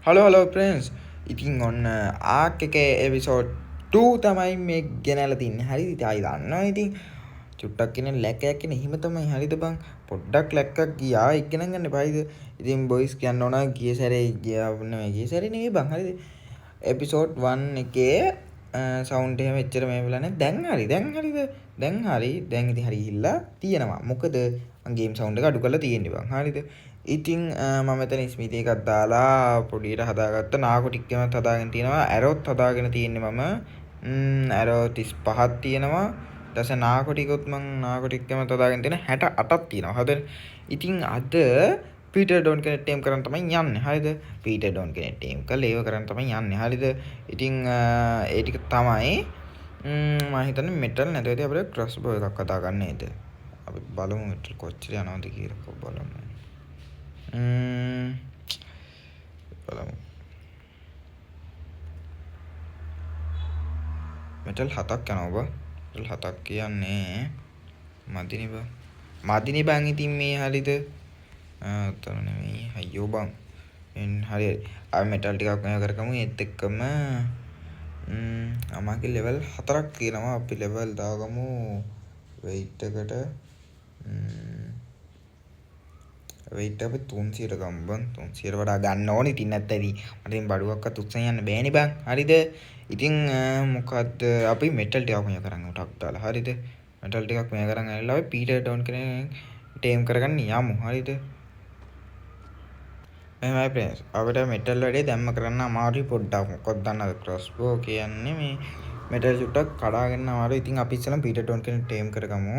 Hello ප්‍රන්ස් ඉතින් ඔන්න ආක් එක එවිසෝඩ් 2 තමයි මේ ගෙනල්ලා තින්නේ. හරිද? ඉතින් ආයි දන්නවා ඉතින් චුට්ටක් කියන ලැකයක් කියන හිම තමයි. හරිද බං? පොඩ්ඩක් ලැක්කක් ගියා ඉගෙන ගන්න බයිද? ඉතින් බොයිස් කියන්න ඕන ගිය සැරේ ගියා නෙමෙයි ගිය සැරේ නෙවෙයි බං. හරිද? එපිසෝඩ් 1 එකේ සවුන්ඩ් එහෙම එච්චර මේ වෙලා නැහැ. දැන් හරි. දැන් හරිද? දැන් හරි. දැන් ඉතින් හරි ගිහිල්ලා තියෙනවා. මොකද මං ගේම් සවුන්ඩ් එක අඩු කරලා තියෙන්නේ බං. හරිද? ඉතින් මම මෙතන ස්මිති එකක් දාලා පොඩියට හදාගත්ත නාකොටික් එකක් හදාගෙන තියෙනවා. ඇරොත් හදාගෙන තියෙන්නේ මම. ඇරෝ 35ක් තියෙනවා. ඊට පස්සේ නාකොටිකුත් මං නාකොටික් එකක් හදාගෙන තියෙන 68ක් තියෙනවා. හරිද? ඉතින් අද පීටර් ඩොන් කෙනෙක් ටීම් කරන් තමයි යන්නේ. හරිද? පීටර් ඩොන් කෙනෙක් ටීම් කරලා ඒව කරන් තමයි යන්නේ. හරිද? ඉතින් ඒ ටික තමයි මම හිතන්නේ මෙටල් නැතුව ඉතින් අපිට ක්‍රොස් බෝ එකක් හදා ගන්න නේද? අපි බලමු මෙටල් කොච්චර යනවද කියලා බලමු. බලමු. මෙටල් 7ක් යනවා බා. මෙටල් 7ක් කියන්නේ මදිනේ බා. මදිනේ බං ඉතින් මේ හරිද? තන නෙමෙයි අයියෝ බං. හරි. අපි මෙටල් ටිකක් මෙයා කරගමු. ඒත් එක්කම අමාගේ ලෙවල් 4ක් තියෙනවා. අපි ලෙවල් දාගමු weight එකට. weight අපි 300ට ගමු බං. 300ට වඩා ගන්න ඕනේ. ඉතින් නැත්නම් ඉතින් මට ඉතින් බඩුවක්වත් උත්සන් යන්න බෑනේ බං. හරිද? ඉතින් මොකද්ද අපි මෙටල් ටිකක් මෙයා කරන් උටක් දාලා. හරිද? මෙටල් ටිකක් මෙයා කරන් ඇවිල්ලා අපි පීටර් ඩවුන් කෙනෙක් ටීම් කරගන්න යමු. හරිද? එහෙමයි ප්‍රේස්. අපිට මෙටල් වැඩේ දැම්ම කරන්න අමාරුයි පොඩ්ඩක්. මොකක්ද දන්නවද? ක්‍රොස්බෝ කියන්නේ මේ මෙටල් චුට්ටක් කඩාගෙන අමාරුයි. ඉතින් අපි ඉස්සෙල්ලා පීටර් ඩවුන් කෙනෙක් ටීම් කරගමු.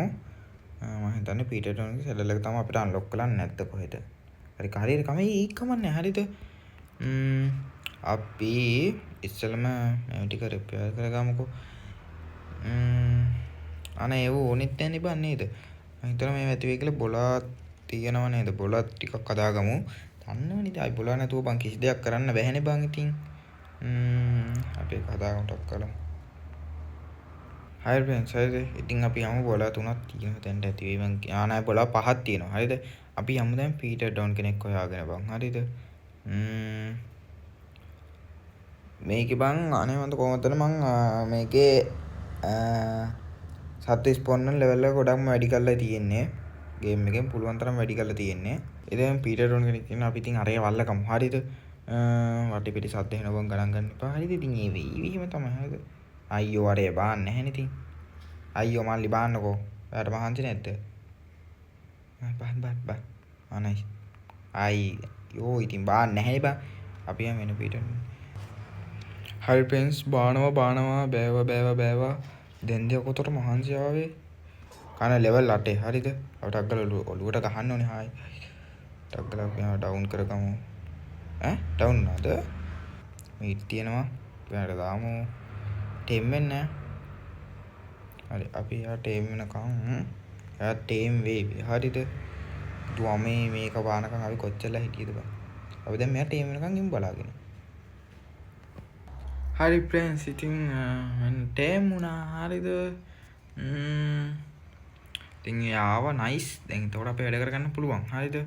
මම හිතන්නේ පීටර් ඩවුන්ගේ සෙලල් එක තමයි අපිට අන්ලොක් කරන්න නැද්ද කොහෙද? හරි හරියට කමයි කමන්නේ. හරිද? අපි ඉස්සෙල්ලම මේ ටික රිපෙයාර් කරගමුකෝ. අනේ ඒව ඕනෙත් නැන්නේ බං නේද? මම හිතනවා මේ ඇති වෙයි කියලා බොලා තියෙනව නේද? බොලා ටිකක් හදාගමු. දන්නවනේ ඉතින් ආයි බොලා නැතුව බං කිසි දෙයක් කරන්න බැහැනේ බං ඉතින්. අපි ඒක හදාගමු ටක් කරලා. හරි ෆ්‍රෙන්ඩ්ස් හරිද? ඉතින් අපි යමු බොලා 3ක් තියෙනවා දැන් ඇති වෙයි මං ආනයි බොලා 5ක් තියෙනවා. හරිද? අපි යමු දැන් පීටර් ඩවුන් කෙනෙක් හොයාගෙන බං. හරිද? මේකේ බං අනේ මන්ද කොහොමද මං මේකේ සත්‍ය ස්පෝන් වෙන ලෙවල් එක ගොඩක්ම වැඩි කරලා තියෙන්නේ. ගේම් එකෙන් පුළුවන් තරම් වැඩි කරලා තියෙන්නේ. ඉතින් පීටර් ඩවුන් කෙනෙක් ඉන්නවා අපි ඉතින් අරේ වල්ලකමු. හරිද? වටි පිටි සද්ද එන බං ගණන් ගන්න එපා. හරිද? ඉතින් ඒ වෙයි එහෙම තමයි. හරිද? අයියෝ අරේ බාන්න නැහැනේ ඉතින්. අයියෝ මල්ලි බාන්නකෝ. ඔයාට මහන්සි නැද්ද? බාන්න. අනයි. අයියෝ ඉතින් බාන්න නැහැනේ බං. අපි යමු වෙන පීටර්. හරි ෆ්‍රෙන්ඩ්ස් බානවා බෑවා. දැන් දෙය කොතර මහන්සි ආවේ. කන ලෙවල් 8 හරිද? අපි ටක් ගාලා ඔලුවට ගහන්න ඕනේ හායි. ටක් ගාලා අපි ඩවුන් කරගමු. ඩවුන් නේද? මීට් තියෙනවා. අපි දාමු. ටීම් වෙන්නේ හරි අපි යා ටීම් වෙනකම් යා ටීම් වේවි. හරිද? දුවා මේක බානකම් අපි කොච්චරලා හිටියද බං. අපි දැන් මෙයා ටීම් වෙනකම් ඉමු බලාගෙන. හරි ෆ්‍රෙන්ඩ්ස් ඉතින් ටීම් වුණා. හරිද? ඉතින් යාව නයිස්. දැන් එතකොට අපි වැඩ කරගන්න පුළුවන්. හරිද?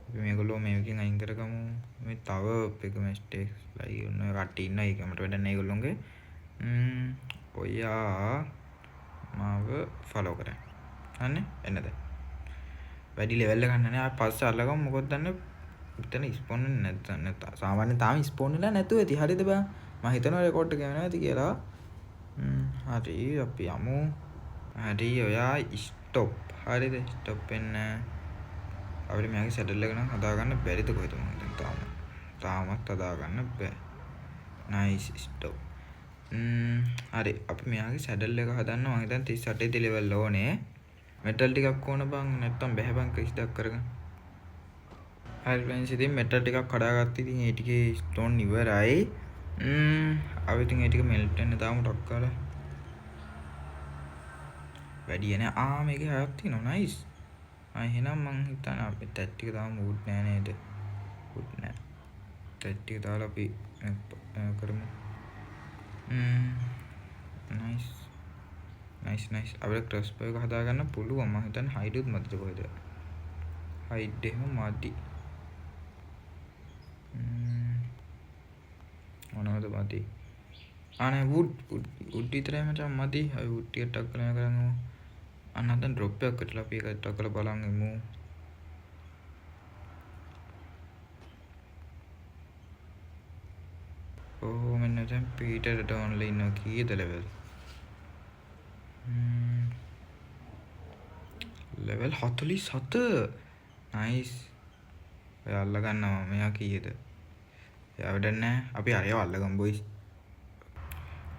අපි මේගොල්ලෝ මේකෙන් අයින් කරගමු. මේ තව එක මිස්ටේක්ස් ලයි ඔන්න කට්ටිය ඉන්නවා. ඒක මට වැඩක් නැහැ ඒගොල්ලෝගේ. ඔයා මාව ෆලෝ කරන්න. හරිනේ? එන්නද? වැඩි ලෙවල් එක ගන්න නැහැ. අපි පස්සේ අල්ලගමු. මොකද දන්නේ මෙතන ස්පෝන් වෙන්නේ නැත්නම් සාමාන්‍යයෙන් තාම ස්පෝන් වෙලා නැතුව ඇති. හරිද බං? මම හිතනවා රෙකෝඩ් එක වෙනවා ඇති කියලා. හරි අපි යමු. හරි ඔයා ස්ටොප්. හරිද? ස්ටොප් වෙන්න. අපිට මෙයාගේ සැඩල් එක නම් හදාගන්න බැරිද කොහෙද මම දැන් තාමත් හදාගන්න බෑ. Nice stop. හරි අපි මෙයාගේ සැඩල් එක හදන්න මම හිතන්නේ 38 දී ලෙවල් ඕනේ. මෙටල් ටිකක් ඕන බං නැත්තම් බැහැ බං කිසි දෙයක් කරගන්න. හරි ෆ්‍රෙන්ඩ්ස් ඉතින් මෙටල් ටිකක් කඩාගත්තා. ඉතින් ඒ ටිකේ ස්ටෝන් ඉවරයි. අපි ඉතින් ඒ ටික මෙල්ට් වෙන්න දාමු ටක් කරලා. වැඩි නෑ. මේකේ හයක් තියෙනවා. නයිස්. එහෙනම් මං හිතන්නේ අපි ටැට් ටික දාමු වුඩ් නෑ නේද? වුඩ් නෑ. ටැට් ටික දාලා අපි කරමු. නයිස්. අපිට ක්‍රොස් බෝ එක හදාගන්න පුළුවන්. මම හිතන්නේ හයිඩ් උත් මැදට කොහෙද? හයිඩ් එහෙම මදි. මොනවද මදි අනේ වුඩ් විතරයි මචං මදි අපි වුඩ් ටික ටක් කරලා කරමු අන්න දැන් ඩ්‍රොප් එකක් කරලා අපි ඒක ටක් කරලා බලමු ඕ මෙන්න දැන් පීටර්ට ඔන්ලයින් ඉන්නවා කීයද ලෙවල් ලෙවල් 47 නයිස් ඔය අල්ල ගන්නවා මෙයා කීයද එයා වැඩක් නැහැ අපි හරියව අල්ලගමු බොයිස්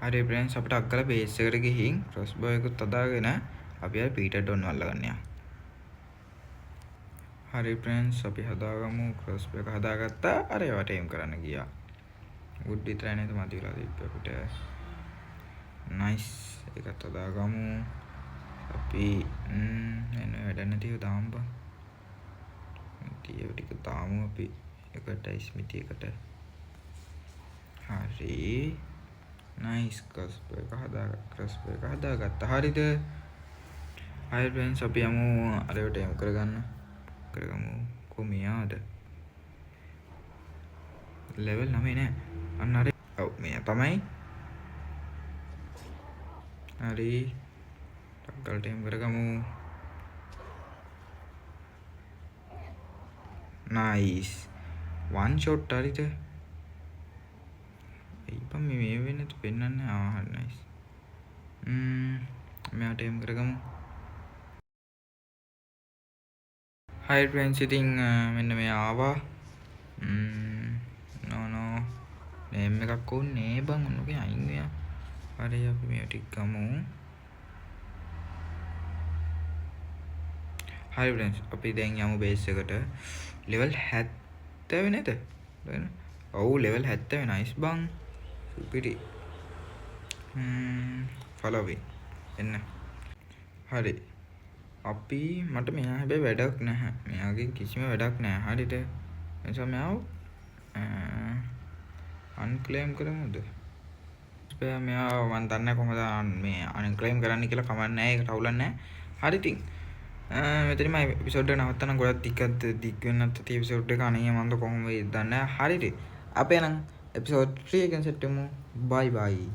හරි ෆ්‍රෙන්ඩ්ස් අපිට අක්කලා බේස් එකට ගිහින් ක්‍රොස් බෝ එකත් අදාගෙන අපි අර පීටර් ඩොන් අල්ලගන්න යනවා හරි ෆ්‍රෙන්ඩ්ස් අපි හදාගමු ක්‍රොස් බෝ එක හදාගත්තා අර ඒවට එම් කරන්න ගියා වුඩ් විතරයි නේද මදි වෙලා තිබ්බේ අපිට නයිස් ඒකත් හදාගමු අපි එන්න වැඩ නැතිව දාමු බං ටික දාමු අපි එකට ස්මිති එකට හරි නයිස් ක්‍රොස් බෝ එක හදාගත්තා හරිද හරි ෆ්‍රෙන්ඩ්ස් අපි යමු අරයට එම් කරගමු කොහොමද ලෙවල් 9 නෑ අන්න හරි ඔව් මෙයා තමයි හරි ටක්කල් ටීම් කරගමු නයිස් වන් ෂොට් හරිද ඉතින් මේ වෙන්නේ පෙන්නන්නේ ආ නයිස් මෙයා ටීම් කරගමු හයි ෆ්‍රෙන්ඩ්ස් ඉතින් මෙන්න මේ ආවා නෝ නේම් එකක් ඕනේ බං ඔන්නෝගේ අයින් වෙනවා හරි අපි මේ ටික ගමු හරි ෆ්‍රෙන්ඩ්ස් අපි දැන් යමු බේස් එකට ලෙවල් 70 නේද ඔව් ලෙවල් 70 නයිස් බං සුපිරි ෆලෝ වෙයි එන්න හරි අපි මට මෙයා හැබැයි වැඩක් නැහැ මෙයාගේ කිසිම වැඩක් නැහැ හරිද එනිසා මෙයාව අන්ක්ලේම් කරමුද මෙයා මන් දන්නේ කොහොමද මේ අන්ක්ලේම් කරන්න කියලා කමක් නැහැ ඒකට අවුලක් නැහැ හරි ඉතින් මෙතනම එපිසෝඩ් එක නවත්තන්න ගොඩක් දිග් වෙන්නත් තියෙ එපිසෝඩ් එක අනේ මන්ද කොහොම වෙයිද දන්නේ නැහැ හරිද අපි එහෙනම් එපිසෝඩ් 3 එකෙන් සෙට් වෙමු බයි බයි